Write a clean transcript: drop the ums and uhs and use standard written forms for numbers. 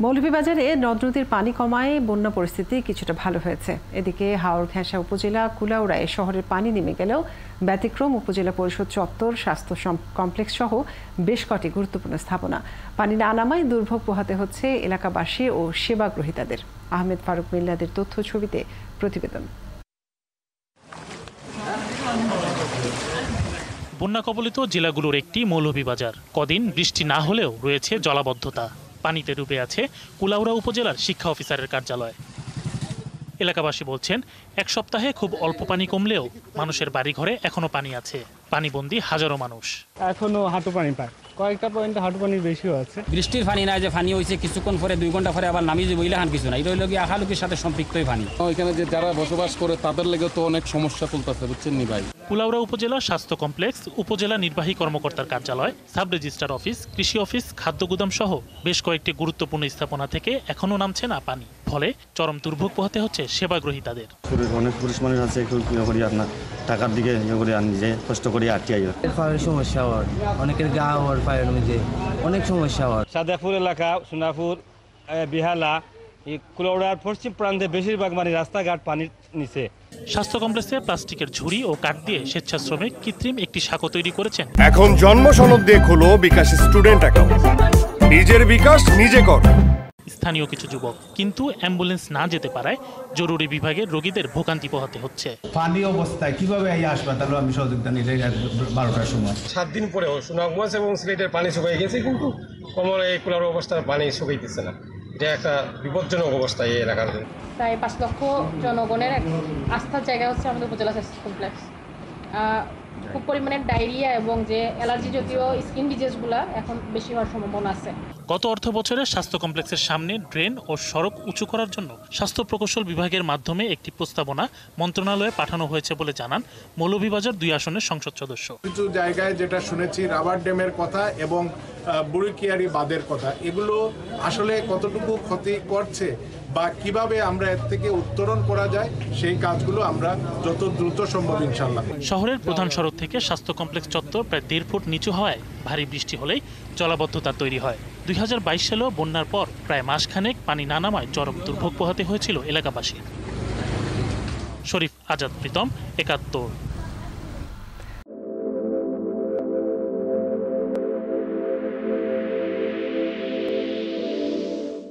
মৌলভীবাজারে নদ নদীর পানি কমায় বন্যা পরিস্থিতি কিছুটা ভালো হয়েছে। এদিকে হাওরঘাসা উপজেলা কুলাউড়ায় শহরের পানি নেমে গেলেও ব্যতিক্রম উপজেলা পরিষদ চত্বর, স্বাস্থ্য কমপ্লেক্স সহ বেশ কটি গুরুত্বপূর্ণ স্থাপনা। পানি না নামায় দুর্ভোগ পোহাতে হচ্ছে এলাকাবাসী ও সেবাগ্রহীতাদের। আহমেদ ফারুক মিল্লাদের তথ্য ছবিতে প্রতিবেদন। বন্যা কবলিত জেলাগুলোর একটি মৌলভীবাজার। কদিন বৃষ্টি না হলেও রয়েছে জলাবদ্ধতা। পানিতে ডুবে আছে কুলাউড়া উপজেলার শিক্ষা অফিসারের কার্যালয়। এলাকাবাসী বলছেন, এক সপ্তাহে খুব অল্প পানি কমলেও মানুষের বাড়িঘরে এখনো পানি আছে। পানিবন্দী হাজারো মানুষ। এখনো হাঁটু পানি পায়, কয়েকটা পয়েন্টে হাঁটু পানির বেশিও আছে। বৃষ্টির পানি না যে পানি হয়েছে কিছুক্ষণ পরে 2 ঘন্টা পরে আবার নামিয়ে যাবো ইলাহান কিছু না, এটা হইল কি আখালুকির সাথে সম্পৃক্তই পানি। এখানে যে যারা বসবাস করে তাদের লেগে তো অনেক সমস্যা চলতেছে, বুঝছেন নি ভাই। কুলাউড়া উপজেলা স্বাস্থ্য কমপ্লেক্স, উপজেলা নির্বাহী কর্মকর্তার কার্যালয়, সাব রেজিস্ট্রার অফিস, কৃষি অফিস, খাদ্য গুদাম সহ বেশ কয়েকটি গুরুত্বপূর্ণ স্থাপনা থেকে এখনো নামছে না পানি। ফলে চরম দুর্ভোগ পোহাতে হচ্ছে সেবাগ্রহীতাদের। অনেক পুরুষ মানুষ আছে, আপনার টাকার দিকে নিজে কষ্ট করে আটকে সমস্যা হয়, অনেকের গা হওয়ার পায়ের মধ্যে অনেক সমস্যা হয়। সাদাপুর এলাকা, সোনাপুর, বিহালা, কুলাউড়ার পশ্চিম প্রান্তে বেশিরভাগ মানে রাস্তাঘাট পানির নিচে। স্বাস্থ্য কমপ্লেক্সে প্লাস্টিকের ঝুড়ি ও কাঠ দিয়ে স্বেচ্ছাশ্রমিক কৃত্রিম একটি সাঁকো তৈরি করেছেন। এখন জন্ম সনদ দিয়ে খোলো বিকাশ স্টুডেন্ট অ্যাকাউন্ট, নিজের বিকাশ নিজে কর। স্থানীয় কিছু যুবক কিন্তু অ্যাম্বুলেন্স না যেতে পারায় জরুরি বিভাগের রোগীদের ভোগান্তি পোহাতে হচ্ছে। পানি অবস্থায় কিভাবে এই হাসপাতালে আমি সহযোগিতা নিলে 12টার সময় 7 দিন পরেও সুনামগঞ্জ এবং সিলেটের পানি শুকিয়ে গেছে, কিন্তু কোমরে এই কুলার অবস্থার পানি শুকাইতেছে না। এটা একটা বিপজ্জনক অবস্থা এই এলাকার। প্রায় 5 লক্ষ জনগণের আস্থার জায়গা হচ্ছে আমাদের উপজেলা স্বাস্থ্য কমপ্লেক্স। খুব পরিমাণে ডায়রিয়া এবং যে অ্যালার্জি জাতীয় স্কিন ডিজিজগুলো এখন বেশি হওয়ার সম্ভাবনা আছে। গত অর্থ বছরে স্বাস্থ্য কমপ্লেক্সের সামনে ড্রেন ও সড়ক উঁচু করার জন্য স্বাস্থ্য প্রকৌশল বিভাগের মাধ্যমে একটি প্রস্তাবনা মন্ত্রণালয়ে পাঠানো হয়েছে বলে জানান মৌলভীবাজার 2 আসনের সংসদ সদস্য। কিছু জায়গায় যেটা শুনেছি রাবার ড্যামের কথা এবং বুড়িকিয়ারি বাঁধের কথা, এগুলো আসলে কতটুকু ক্ষতি করছে বা কিভাবে আমরা এর থেকে উত্তরণ করা যায় সেই কাজগুলো আমরা যত দ্রুত সম্ভব ইনশাআল্লাহ। শহরের প্রধান সড়ক থেকে স্বাস্থ্য কমপ্লেক্স চত্বর প্রায় 1.5 ফুট নিচু হওয়ায় ভারী বৃষ্টি হলেই জলাবদ্ধতা তৈরি হয়। 2022 সালেও বন্যার পর প্রায় মাসখানেক পানি না নামায় চরম দুর্ভোগ পোহাতে হয়েছিল এলাকাবাসী। শরীফ আজাদ প্রীতম, 71।